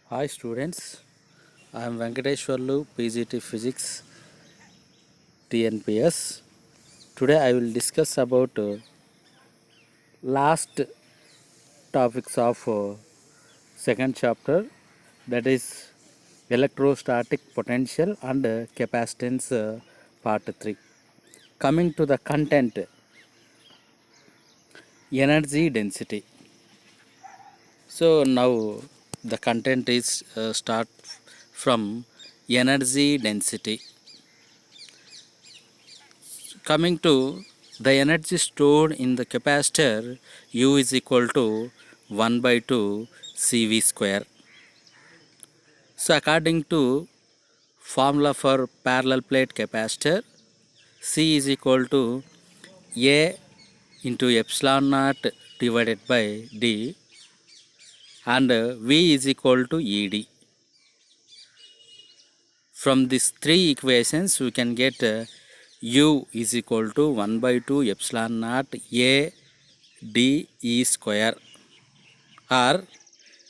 Hi students, I am Venkateshwarlu, PGT Physics, TNPS. Today I will discuss about last topics of second chapter, that is electrostatic potential and capacitance, part 3. Coming to the content, energy density. So now the content is start from energy density. Coming to the energy stored in the capacitor, U is equal to 1 by 2 CV square. So according to formula for parallel plate capacitor, C is equal to A into epsilon naught divided by D, and V is equal to ED. From these three equations we can get U is equal to 1 by 2 epsilon naught A d E square, or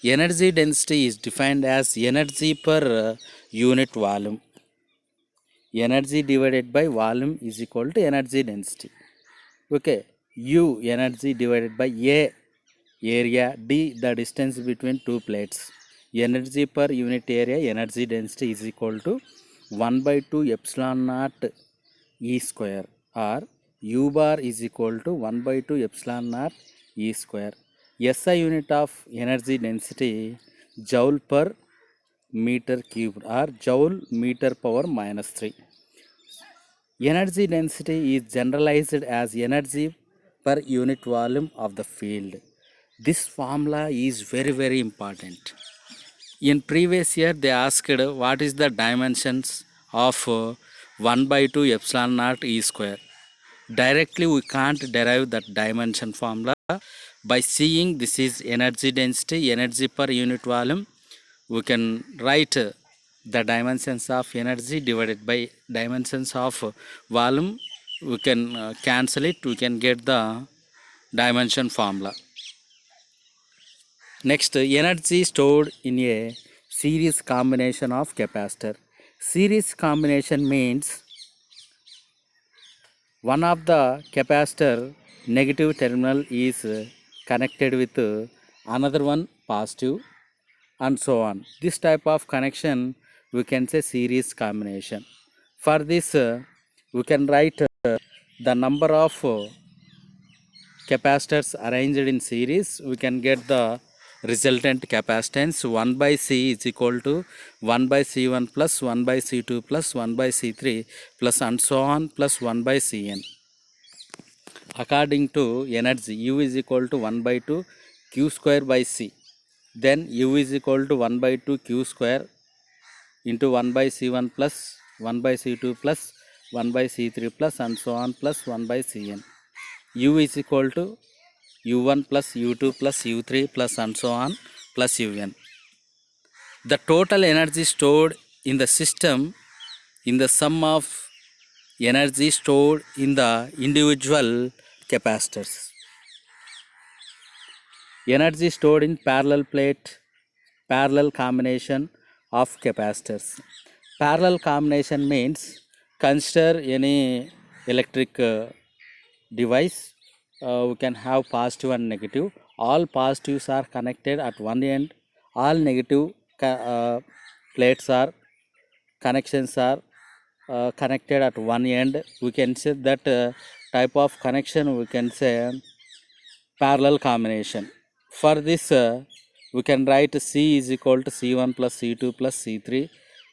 energy density is defined as energy per unit volume. Energy divided by volume is equal to energy density. Okay, U energy divided by A area, D the distance between two plates. Energy per unit area, energy density is equal to 1 by 2 epsilon naught E square, or U bar is equal to 1 by 2 epsilon naught E square. SI unit of energy density, joule per meter cubed, or joule meter power minus 3. Energy density is generalized as energy per unit volume of the field. This formula is very important. In previous year they asked what is the dimensions of 1 by 2 epsilon naught E square. Directly we can't derive that dimension formula. By seeing this is energy density, energy per unit volume, we can write the dimensions of energy divided by dimensions of volume. We can cancel it, we can get the dimension formula. Next, energy stored in a series combination of capacitor. Series combination means one of the capacitor negative terminal is connected with another one positive, and so on. This type of connection we can say series combination. For this we can write the number of capacitors arranged in series. We can get the resultant capacitance 1 by C is equal to 1 by C1 plus 1 by C2 plus 1 by C3 plus and so on plus 1 by Cn. According to energy, U is equal to 1 by 2 Q square by C. Then U is equal to 1 by 2 Q square into 1 by C1 plus 1 by C2 plus 1 by C3 plus and so on plus 1 by Cn. U is equal to U1 plus U2 plus U3 plus and so on plus Un. The total energy stored in the system in the sum of energy stored in the individual capacitors. Energy stored in parallel plate, parallel combination of capacitors. Parallel combination means consider any electric device. We can have positive and negative. All positives are connected at one end, all negative plates are connections are connected at one end. We can say that type of connection we can say parallel combination. For this we can write C is equal to C1 plus C2 plus C3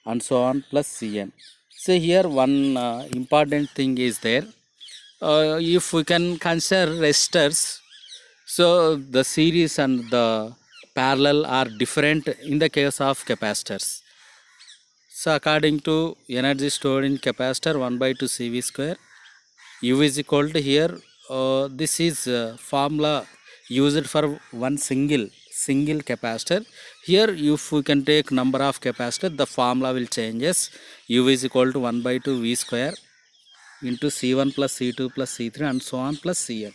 and so on plus Cn. So here one important thing is there. If we can consider resistors, so the series and the parallel are different in the case of capacitors. So according to energy stored in capacitor 1 by 2 CV square, U is equal to here, this is formula used for one single capacitor. Here if we can take number of capacitor, the formula will changes. U is equal to 1 by 2 V square into C1 plus C2 plus C3 and so on plus Cn.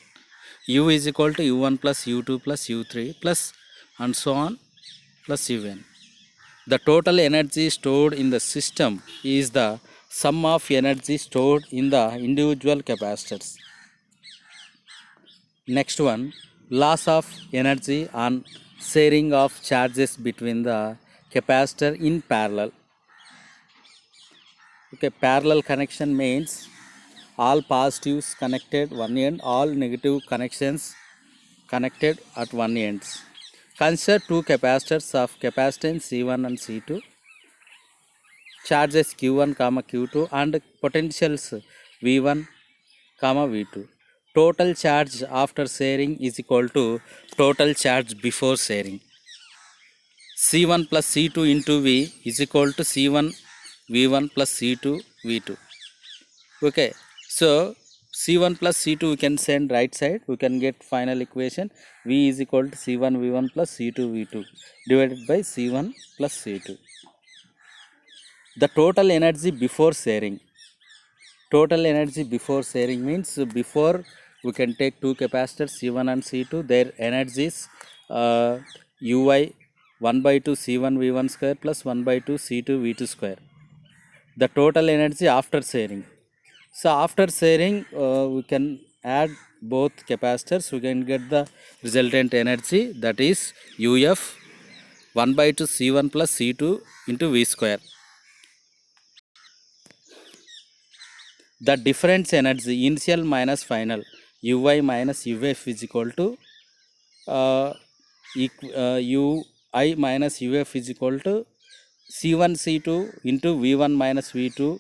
U is equal to U1 plus U2 plus U3 plus and so on plus Un. The total energy stored in the system is the sum of energy stored in the individual capacitors. Next one, loss of energy on sharing of charges between the capacitor in parallel. Okay, parallel connection means all positives connected one end, all negative connections connected at one ends. Consider two capacitors of capacitance C1 and C2, charges Q1 comma Q2 and potentials V1 comma V2. Total charge after sharing is equal to total charge before sharing. C1 plus C2 into V is equal to C1 V1 plus C2 V2. Okay, so C1 plus C2 we can send right side, we can get final equation V is equal to C1 V1 plus C2 V2 divided by C1 plus C2. The total energy before sharing. Total energy before sharing means before we can take two capacitors C1 and C2, their energies Ui 1 by 2 C1 V1 square plus 1 by 2 C2 V2 square. The total energy after sharing. So after sharing we can add both capacitors, we can get the resultant energy, that is UF 1 by 2 C1 plus C2 into V square. The difference energy initial minus final Ui minus UF is equal to Ui minus UF is equal to C1 C2 into V1 minus V2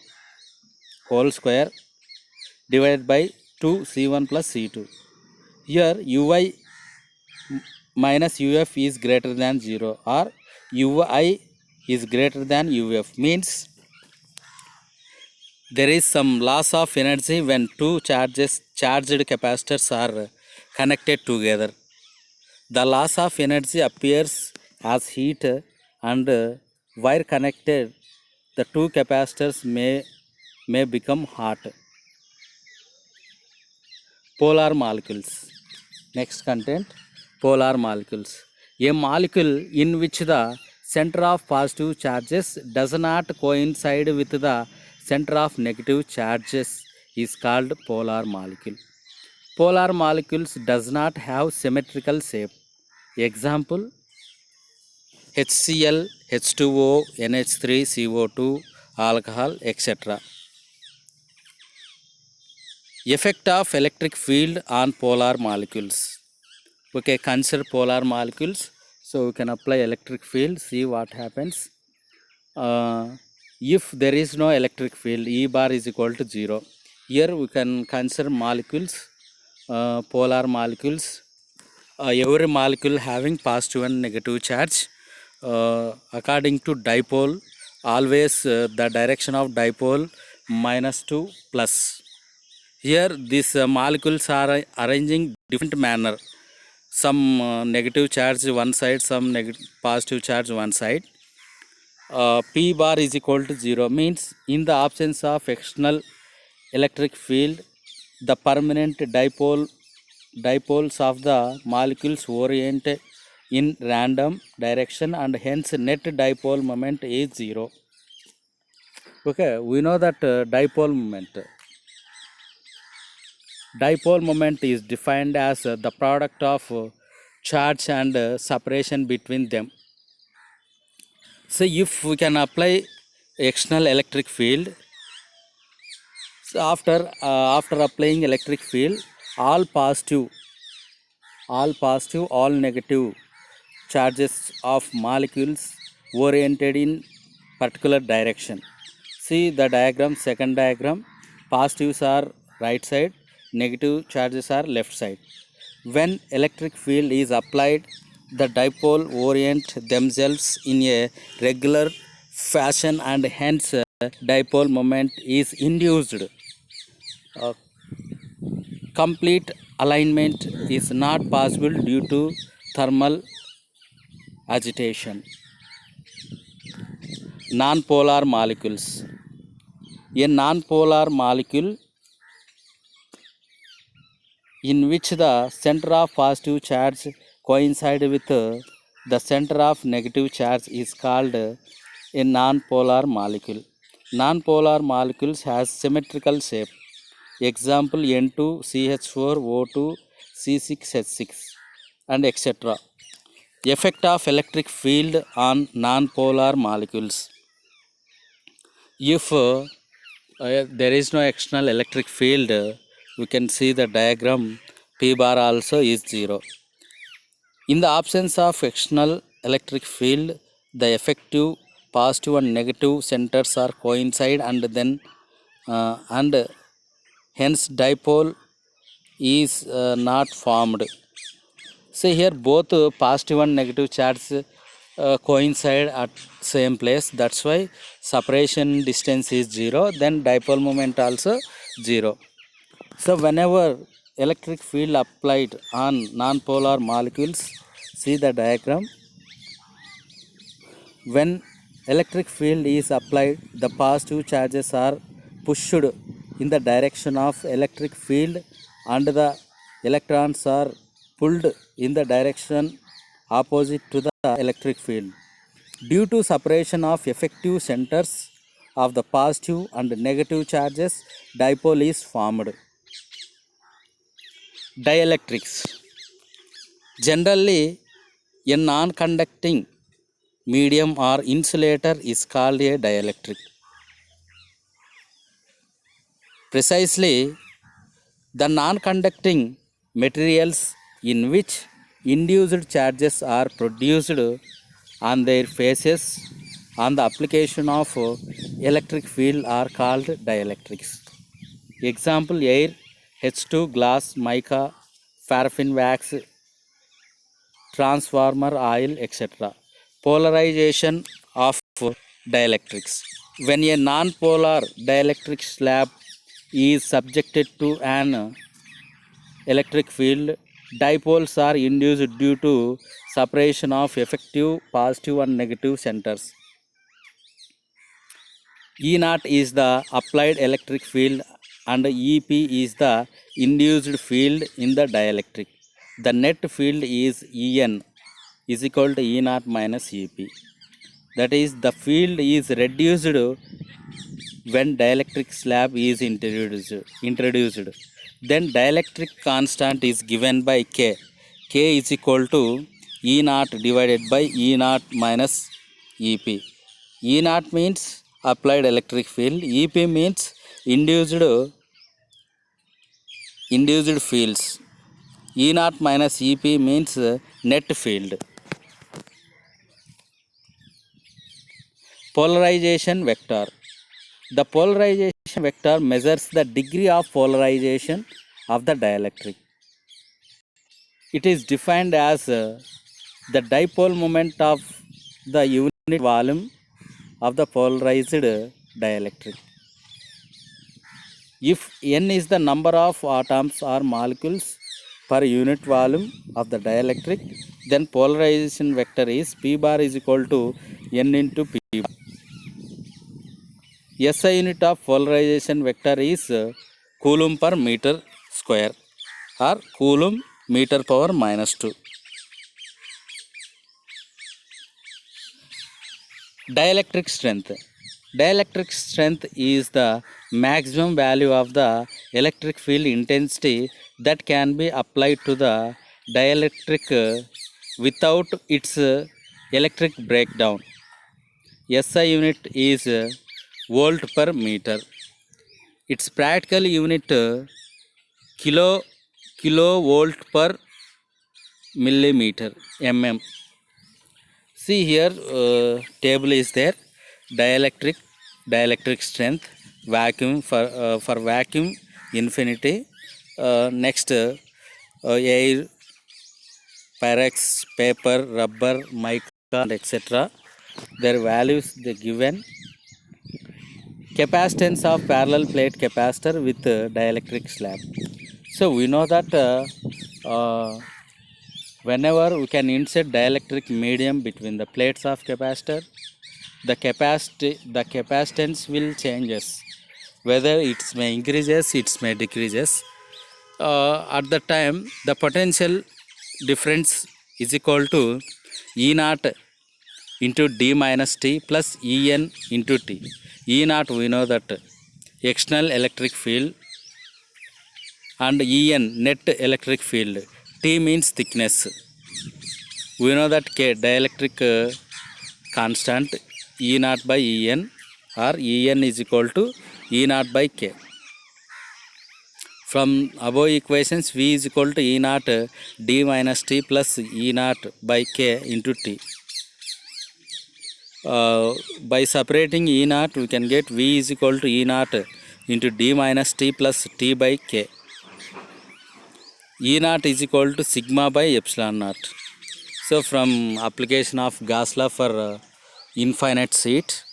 whole square divided by 2 C1 plus C2. Here Ui minus UF is greater than 0 or Ui is greater than UF means there is some loss of energy when two charged capacitors are connected together. The loss of energy appears as heat and wire connected the two capacitors may become hot. Polar molecules. Next content, polar molecules. A molecule in which the center of positive charges does not coincide with the center of negative charges is called polar molecule. Polar molecules does not have symmetrical shape. Example, HCl, H2O, NH3, CO2, alcohol, etc. Effect of electric field on polar molecules. Okay, consider polar molecules. So we can apply electric field, see what happens. If there is no electric field, E bar is equal to 0. Here we can consider molecules, polar molecules. Every molecule having positive and negative charge. According to dipole, always the direction of dipole minus to plus. Here these molecules are arranging different manner. Some negative charge one side, some positive charge one side. P bar is equal to 0 means in the absence of external electric field, the permanent dipoles of the molecules orient in random direction and hence net dipole moment is 0. Okay, we know that dipole moment is defined as the product of charge and separation between them. So if we can apply external electric field, so after applying electric field, all positive, all negative charges of molecules oriented in particular direction. See the diagram, second diagram, positives are right side, negative charges are left side. When electric field is applied, the dipole orient themselves in a regular fashion and hence dipole moment is induced. Complete alignment is not possible due to thermal agitation. Non-polar molecules. A non-polar molecule in which the center of positive charge coincide with The center of negative charge is called a non-polar molecule. Non-polar molecules has symmetrical shape. Example N2CH4O2 C6H6 and etc. Effect of electric field on non-polar molecules. If there is no external electric field, we can see the diagram P bar also is 0. In the absence of external electric field, the effective positive and negative centers are coincide and hence dipole is not formed. See here both positive and negative charges coincide at same place. That's why separation distance is 0. Then dipole moment also 0. So whenever electric field applied on non-polar molecules, see the diagram. When electric field is applied, the positive charges are pushed in the direction of electric field and the electrons are pulled in the direction opposite to the electric field. Due to separation of effective centers of the positive and negative charges, dipole is formed. Dielectrics. Generally, a non-conducting medium or insulator is called a dielectric. Precisely, the non-conducting materials in which induced charges are produced on their faces on the application of electric field are called dielectrics. Example air, H2, glass, mica, paraffin wax, transformer oil, etc. Polarization of dielectrics. When a non-polar dielectric slab is subjected to an electric field, dipoles are induced due to separation of effective positive and negative centers. E naught is the applied electric field and EP is the induced field in the dielectric. The net field is En is equal to E naught minus EP. That is, the field is reduced when dielectric slab is introduced. Then dielectric constant is given by K. K is equal to E naught divided by E naught minus EP. E naught means applied electric field. EP means induced fields. E naught minus EP means net field. Polarization vector. The polarization vector measures the degree of polarization of the dielectric. It is defined as the dipole moment of the unit volume of the polarized dielectric. If n is the number of atoms or molecules per unit volume of the dielectric, then polarization vector is P bar is equal to n into P bar. SI unit of polarization vector is coulomb per meter square or coulomb meter power minus 2. Dielectric strength. Dielectric strength is the maximum value of the electric field intensity that can be applied to the dielectric without its electric breakdown. SI unit is volt per meter. Its practical unit kilovolt per millimeter mm. See here table is there. Dielectric strength, vacuum for vacuum infinity. Next air, pyrex, paper, rubber, mica, and etc. Their values they given. Capacitance of parallel plate capacitor with dielectric slab. So we know that whenever we can insert dielectric medium between the plates of capacitor, the capacitance will changes. Whether it may increases, it may decreases. At the time, the potential difference is equal to E naught into d minus t plus En into t. E naught we know that external electric field and En net electric field. T means thickness. We know that K dielectric constant E naught by En or En is equal to E naught by K. From above equations, V is equal to E naught d minus t plus E naught by K into T. By separating E naught, we can get V is equal to E naught into d minus t plus T by K. E naught is equal to sigma by epsilon naught. So from application of Gauss law for infinite sheet,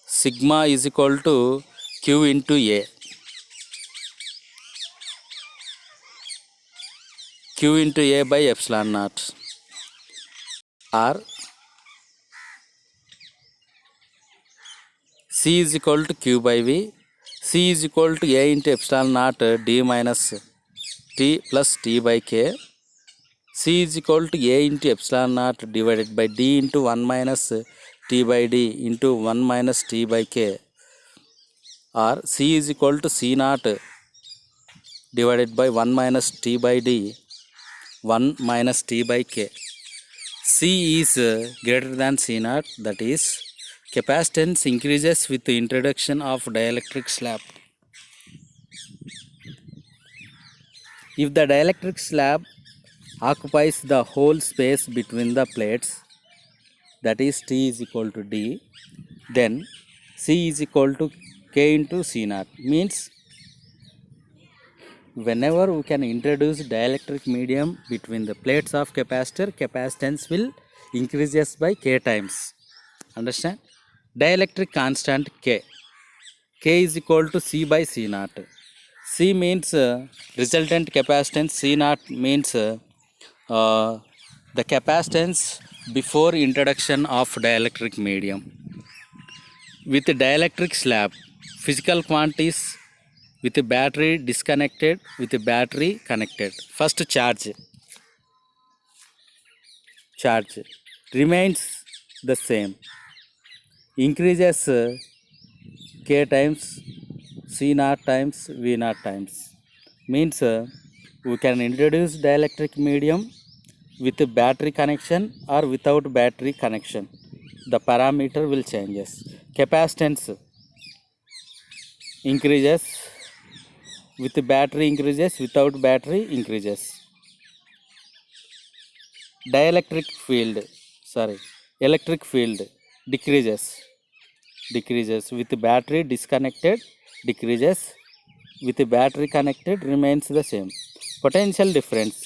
sigma is equal to Q into A. Q into A by epsilon naught, or C is equal to Q by V. C is equal to A into epsilon naught d minus T plus T by K. C is equal to A into epsilon naught divided by D into 1 minus T by D into 1 minus T by K, or C is equal to C naught divided by 1 minus T by D 1 minus T by K. C is greater than C naught, that is capacitance increases with the introduction of dielectric slab. If the dielectric slab occupies the whole space between the plates, that is T is equal to D, then C is equal to K into C naught. Means whenever we can introduce dielectric medium between the plates of capacitor, capacitance will increases by K times. Understand? Dielectric constant K. K is equal to C by C naught. C means resultant capacitance. C naught means the capacitance before introduction of dielectric medium. With dielectric slab, physical quantities with a battery disconnected, with a battery connected. First charge remains the same, increases K times C naught times V naught times. Means we can introduce dielectric medium with a battery connection or without battery connection. The parameter will changes. Capacitance increases with the battery increases, without battery increases. Electric field decreases with the battery disconnected, decreases with the battery connected, remains the same. Potential difference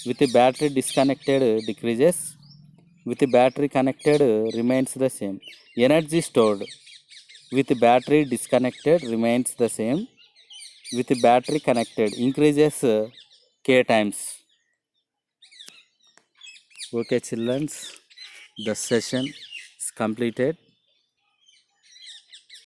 with the battery disconnected decreases, with the battery connected remains the same. Energy stored with the battery disconnected remains the same, with the battery connected increases K times. Okay children, the session is completed.